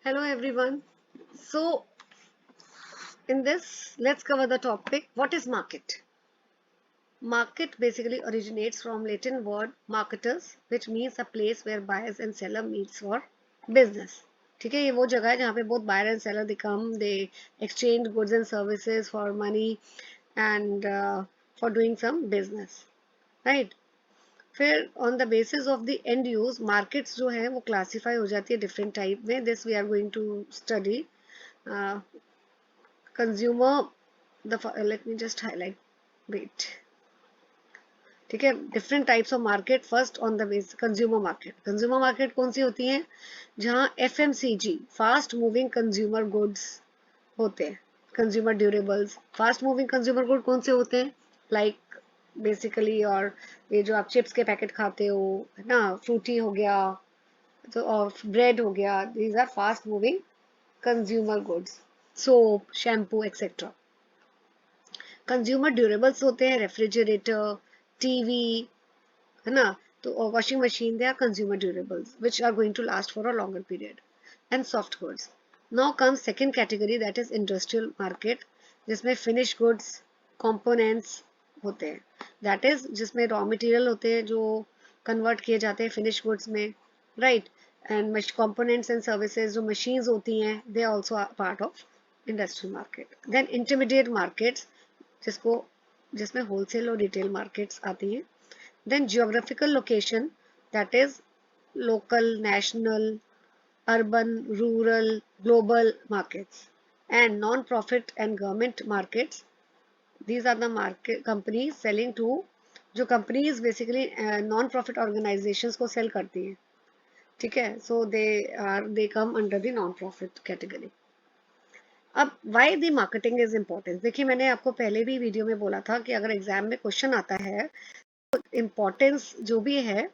Hello everyone. So in this, let's cover the topic, what is market? Market basically originates from Latin word marketers, which means a place where buyers and seller meets for business. ठीक है, ये वो जगह है जहाँ पे both buyer and seller they come, they exchange goods and services for money and for doing some business, right? फिर on the basis of the end use, markets जो है वो classify हो जाती है different type में. This we are going to study. Consumer, let me just highlight, wait. ठीक है, different types of market. First on the base consumer market. Consumer market कौन सी होती है? जहां FMCG fast moving consumer goods होते हैं. Consumer durables. Fast moving consumer good कौन से होते हैं? लाइक बेसिकली, और ये जो आप चिप्स के पैकेट खाते हो, है ना, फ्रूटी हो गया, तो और ब्रेड हो गया, these are fast moving consumer goods. Soap, shampoo etcetera. Consumer durables होते हैं रेफ्रिजरेटर, टीवी, है ना, तो washing machine. They are consumer durables which are going to last for a longer period. And soft goods. Now comes second category, that is industrial market, जिसमें finish goods, components होते हैं. That is जिसमें raw material होते हैं जो convert किए जाते हैं फिनिश गुड्स में, right. And components and services जो मशीन्स होती हैं, they also part of industrial market. Then intermediate markets, जिसमें होलसेल और रिटेल मार्केट्स आती हैं. Then geographical location, that is local, national, urban, rural, global markets. And non-profit and government markets, these are the market companies selling to, जो companies basically non-profit organizations को sell करती हैं, ठीक है. So they come under the non-profit category. अब why the marketing is important. देखिए, मैंने आपको पहले भी वीडियो में बोला था कि अगर एग्जाम में क्वेश्चन आता है तो इम्पोर्टेंस जो भी है,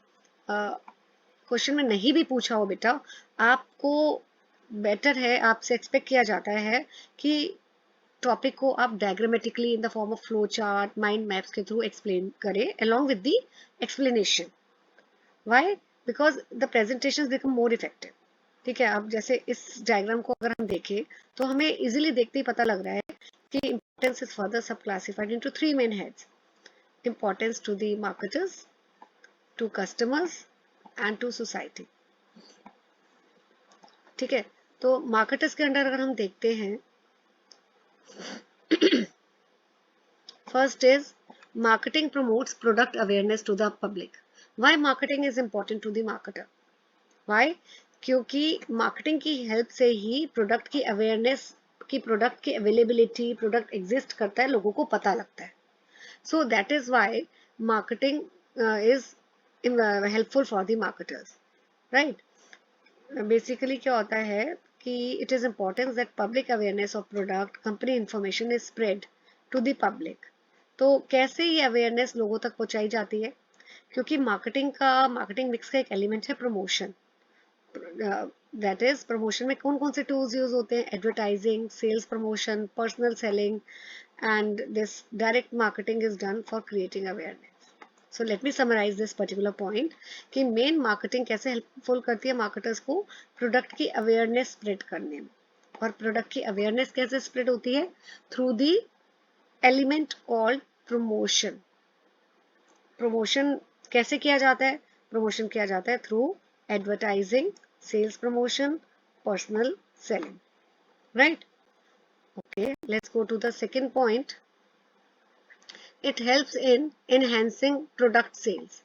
क्वेश्चन में नहीं भी पूछा हो बेटा, आपको बेटर है, आपसे एक्सपेक्ट किया जाता है कि टॉपिक को आप diagrammatically in the form of flow chart, mind maps के थ्रू एक्सप्लेन करें along with the explanation. Why? Because the presentation become more effective. ठीक है, अब जैसे इस डायग्राम को अगर हम देखें तो हमें इजीली देखते ही पता लग रहा है कि importance is further sub classified into three main heads. Importance to the marketers, to customers and to society. ठीक है, तो मार्केटर्स के अंडर अगर हम देखते हैं, first is marketing promotes product awareness to the public. Why marketing is important to the marketer? Why? क्योंकि marketing की हेल्प से ही प्रोडक्ट की अवेयरनेस, की प्रोडक्ट की अवेलेबिलिटी, प्रोडक्ट एग्जिस्ट करता है, लोगों को पता लगता है. So that is why marketing is helpful for the marketers, right. Basically क्या होता है कि it is important that public awareness of product, company information is spread to the public. तो कैसे ये अवेयरनेस लोगों तक पहुंचाई जाती है? क्योंकि मार्केटिंग मिक्स का एक एलिमेंट है प्रमोशन. दैट इज प्रमोशन में कौन कौन से टूल्स यूज होते हैं? Advertising, sales promotion, personal selling, and this direct marketing is done for creating awareness. So let me summarise this particular point कि मेन मार्केटिंग कैसे हेल्पफुल करती है मार्केटर्स को प्रोडक्ट की अवेयरनेस स्प्रेड करने में. और प्रोडक्ट की अवेयरनेस कैसे स्प्रेड होती है? Through the element called promotion. Promotion कैसे किया जाता है? प्रमोशन किया जाता है through advertising, sales promotion, personal selling, right? Okay, let's go to the second point. It helps in enhancing product sales.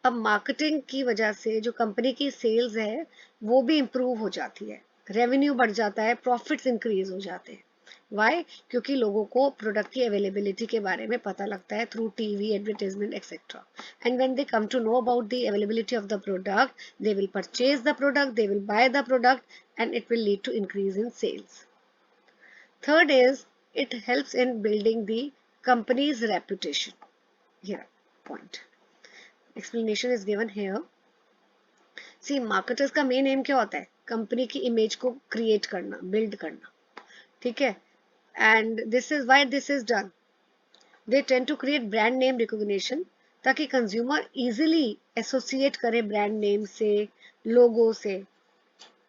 अब मार्केटिंग की वजह से जो कंपनी की सेल्स है वो भी इंप्रूव हो जाती है, रेवेन्यू बढ़ जाता है, प्रॉफिट्स इंक्रीज हो जाते हैं. वाई? क्योंकि लोगों को प्रोडक्ट की अवेलेबिलिटी के बारे में पता लगता है through TV, advertisement etcetera. And when they come to know about the availability of the product, they will purchase the product, they will buy the product, and it will lead to increase in sales. Third is it helps in building the company's reputation. Here point, explanation is given here. See, marketers का main aim क्या होता है? Company की image को create करना, build करना, ठीक है. And this is why this is done. They tend to create brand name recognition, ताकि कंज्यूमर इजीली एसोसिएट करे ब्रांड नेम से, लोगो से,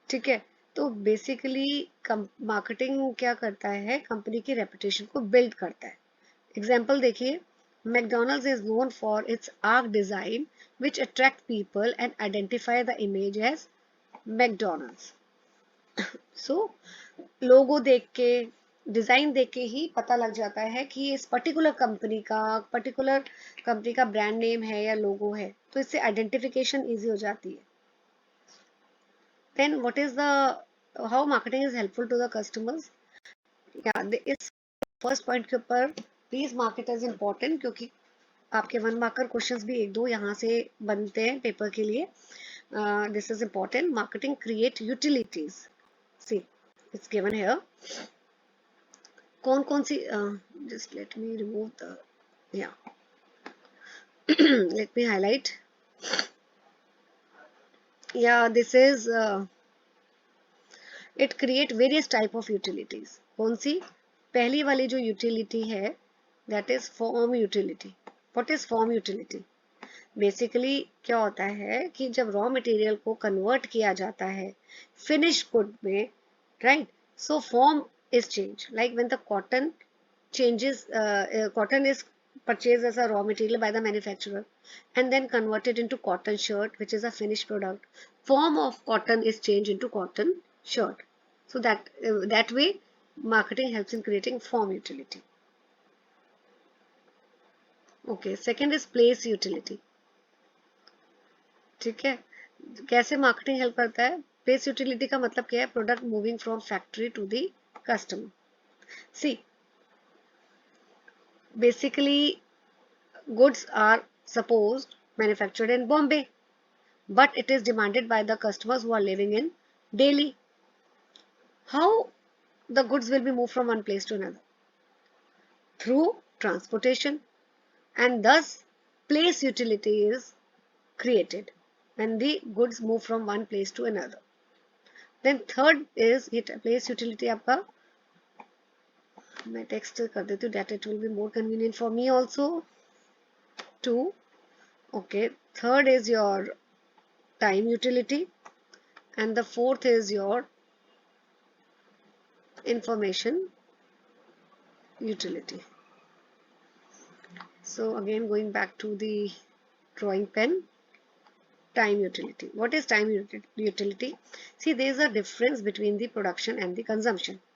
ठीक है. तो बेसिकली मार्केटिंग क्या करता है, कंपनी की रेपुटेशन को बिल्ड करता है। एग्जाम्पल देखिए, McDonald's is known for its arch design which attract people and identify the image as McDonald's. So logo देख के, डिजाइन देख के ही पता लग जाता है कि इस पर्टिकुलर कंपनी का ब्रांड नेम है या लोगो है, तो इससे आइडेंटिफिकेशन इजी हो जाती है। Then what is the how marketing is helpful to the customers, या इस फर्स्ट पॉइंट के ऊपर please mark it as important, क्योंकि आपके 1 मार्कर क्वेश्चंस भी 1-2 यहाँ से बनते हैं पेपर के लिए। This is important. Marketing create utilities, see it's given here. कौन कौन सी, just let me remove the, या let me highlight, yeah, this is it create various type of utilities। कौन सी, पहली वाली जो यूटिलिटी है that is form utility। what is form utility? Basically क्या होता है कि जब रॉ मटेरियल को कन्वर्ट किया जाता है फिनिश गुड में, right, so form is changed, like when the cotton changes, cotton is purchased as a raw material by the manufacturer and then converted into cotton shirt, which is a finished product. Form of cotton is changed into cotton shirt. So that way marketing helps in creating form utility. Okay, second is place utility। ठीक है, कैसे marketing help करता है? Place utility का मतलब क्या है? Product moving from factory to the customer. See basically goods are supposed manufactured in Bombay, but it is demanded by the customers who are living in Delhi. How the goods will be moved from one place to another? Through transportation, and thus place utility is created when the goods move from one place to another. Then third is place utility आपका, मैं text कर देती हूँ that it will be more convenient for me also too. Okay, third is your time utility, and the fourth is your information utility. So again, going back to the drawing pen, time utility. What is time utility? See, there is a difference between the production and the consumption.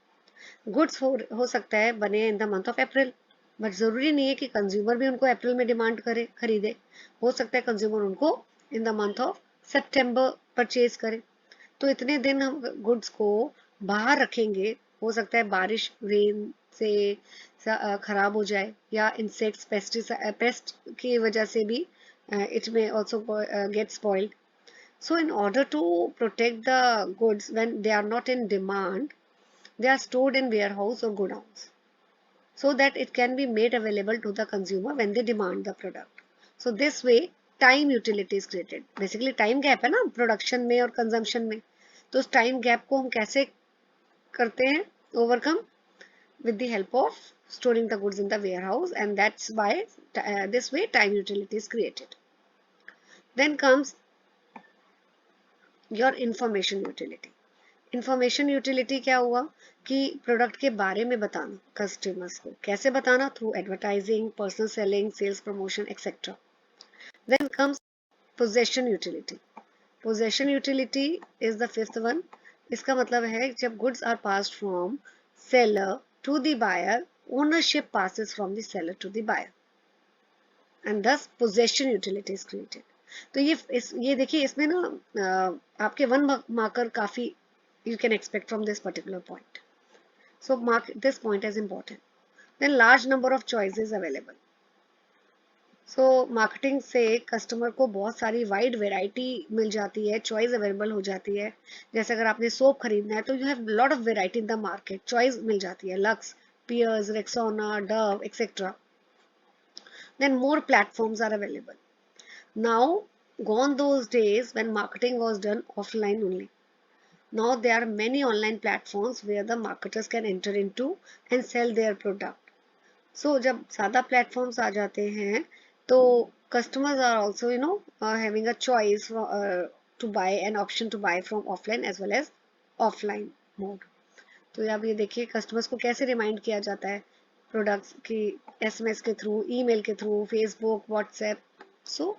Goods हो सकता है बने in the month of April, but जरूरी नहीं है कि consumer भी उनको अप्रैल में डिमांड करे, खरीदे। हो सकता है कंज्यूमर उनको in the month of September purchase करे। तो इतने दिन हम गुड्स को बाहर रखेंगे, हो सकता है बारिश, रेन से खराब हो जाए, या इंसेक्ट्स, पेस्ट की वजह से भी it may also get spoiled. So in order to protect the goods when they are not in demand, they are stored in warehouse or godowns so that it can be made available to the consumer when they demand the product. So this way time utility is created. Basically time gap है ना production में और consumption में, तो उस time gap को हम कैसे करते हैं overcome? With the help of storing the goods in the warehouse, and that's why this way time utility is created. Then comes your information utility. Information utility क्या हुआ कि प्रोडक्ट के बारे में बताना कस्टमर्स को। कैसे बताना? Through advertising, personal selling, sales promotion etcetera. Then comes possession utility. Possession utility is the fifth one. इसका मतलब है जब goods are passed from seller to the buyer, ownership passes from the seller to the buyer, and thus possession utility is created. तो ये देखिए, इसमें ना आपके 1 मार्कर काफी you can expect from this particular point. So mark this point as important. Then large number of choices available. So marketing से customer को बहुत सारी wide variety मिल जाती है, choice available हो जाती है। जैसे अगर आपने soap खरीदना है तो you have lot of variety in the market, choice मिल जाती है, Lux, Peers, Rexona, Dove, etc. Then more platforms are available. Now gone those days when marketing was done offline only. Now there are many online platforms where the marketers can enter into and sell their product. So जब ज़्यादा platforms आ जाते हैं तो customers are also having a choice to buy, an option to buy from offline as well as offline mode. तो अब ये देखिए customers को कैसे रिमाइंड किया जाता है प्रोडक्ट्स की, एसएमएस के थ्रू, ईमेल के through, Facebook, WhatsApp. So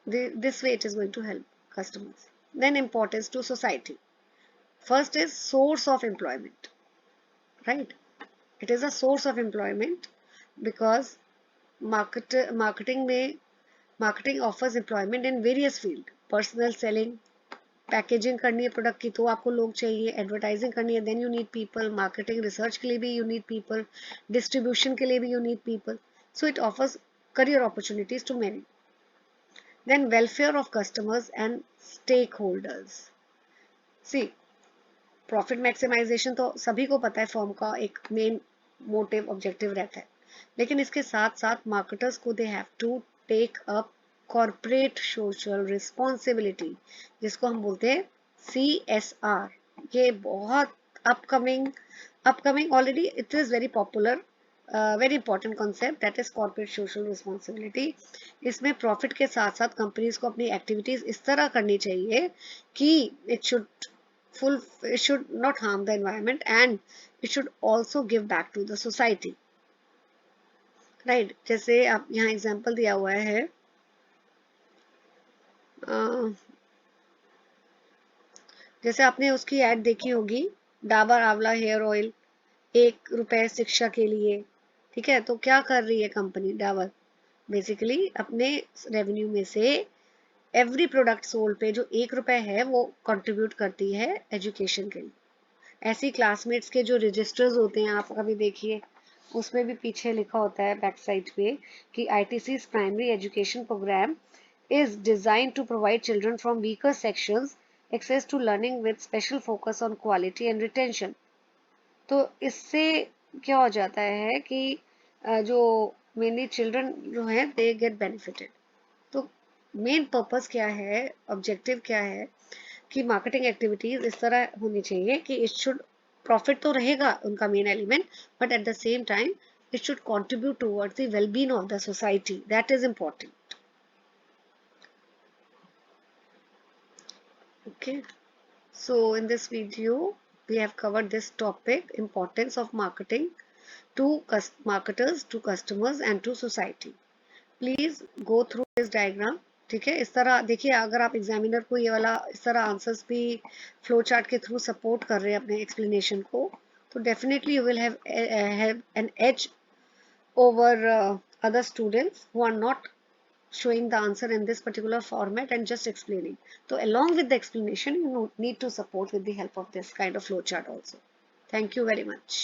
this way it is going to help customers. Then importance to society. First is source of employment, right? It is a source of employment because marketing may marketing offers employment in various field. Personal selling, packaging करनी है product की तो आपको लोग चाहिए, advertising करनी है then you need people, marketing research के लिए भी यू नीड पीपल, डिस्ट्रीब्यूशन के लिए भी you need people. So it offers career opportunities to many. Then welfare of customers and stakeholders. See, profit maximisation तो सभी को पता है फर्म का एक मेन मोटिव ऑब्जेक्टिव रहता है, लेकिन इसके साथ साथ मार्केटर्स को they have to take up corporate social responsibility, जिसको हम बोलते हैं CSR. ये बहुत upcoming upcoming already it is very popular, very important concept that is corporate social responsibility. इसमें प्रॉफिट के साथ साथ कंपनीज को अपनी एक्टिविटीज इस तरह करनी चाहिए कि it should it should not harm the environment and it should also give back to the society, right? जैसे आप यहाँ एग्जांपल दिया हुआ है, जैसे आपने उसकी ऐड देखी होगी, डाबर आंवला हेयर ऑयल, 1 रुपए शिक्षा के लिए. ठीक है, तो क्या कर रही है कंपनी डाबर, बेसिकली अपने रेवेन्यू में से एवरी प्रोडक्ट सोल्ड पे जो 1 रुपए है वो कंट्रीब्यूट करती है एजुकेशन के लिए. ऐसी क्लासमेट्स के जो रजिस्टर्स होते हैं आप कभी देखिए, उसमें भी पीछे लिखा होता है बैक साइड पे कि ITC primary education programme is designed to provide children from weaker sections access to learning with special focus on quality and retention. तो इससे क्या हो जाता है कि जो मेनली चिल्ड्रन जो हैं दे गेट बेनिफिटेड. तो मेन पर्पस क्या है, ऑब्जेक्टिव क्या है कि मार्केटिंग एक्टिविटीज इस तरह होनी चाहिए कि इट शुड, प्रॉफिट तो रहेगा उनका main element, but at the same time it should contribute towards the wellbeing of the society. That is important. Okay, so in this video we have covered this topic, importance of marketing to marketers, to customers and to society. Please go through this diagram. ठीक है, इस तरह देखिए, अगर आप examiner को ये वाला इस तरह आंसर्स भी फ्लो चार्ट के थ्रू सपोर्ट कर रहे हैं अपने एक्सप्लेनेशन को, तो definitely you will have an edge over other students who are not showing the answer in this particular format and just explaining. So along with the explanation, you need to support with the help of this kind of flow chart also. Thank you very much.